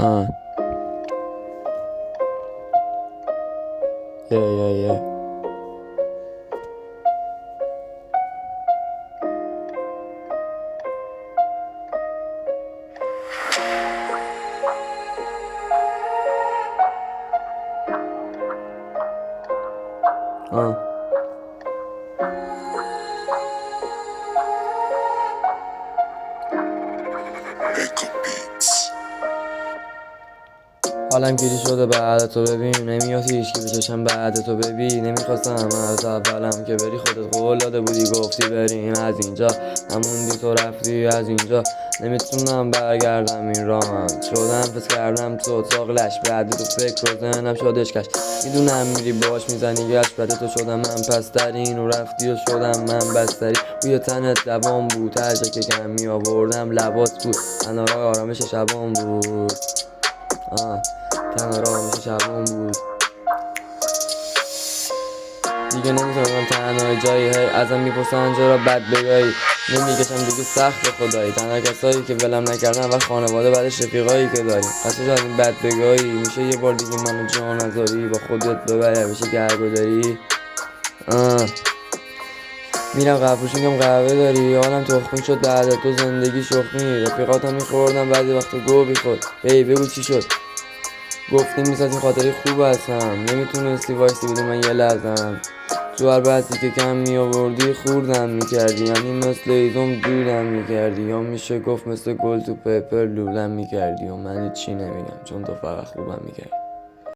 Uh. Yeah. حالم گیری شده بعد تو ببین نمیاد هیچکی بچشم بعد تو ببین نمیخواستم از اولم که بری خودت قول داده بودی گفتی بریم از اینجا هموندی تو رفتی از اینجا نمیتونم برگردم این راه شدم پس کردم تو اتاق لش بعد تو فکر رو ذهنم شدش کش میدونم میری باش میزنی گشت بعد تو شدم من پسترین و رفتی و شدم من بستری روی تنت لبام بود هر جا که کم می آوردم لبات بود تنها آرامش شبام بود تنها آرامش شبام بود دیگه نمیتونم تنهای جایی ازم میپرسن چرا بد بگایی نمیکشم دیگه سخت خدایی تنها کسایی که ولم نکردن و خانواده بعدش رفیقایی که داریم قصد شد این بد بگایی میشه یه بار دیگه منو جا نذاری با خودت ببری بشه گرگو میرم قبروش میگم قهوه داری حالم تخمی شد بعد تو زندگی شخمی رفیقاتم میخوردم بعضی وقتا گو بیخود بگو چی شد گفتی میسازی خاطری خوب هستم نمیتونستی وایسی بدون من یه لحظم تو هر بحثی که کم میآوردی خوردم میکردی یعنی مثل ایزم دودم میکردی یا میشه گفت مثل گل تو پیپر لولم میکردی و من چی نمیگم چون تو فقط خوبم میکردی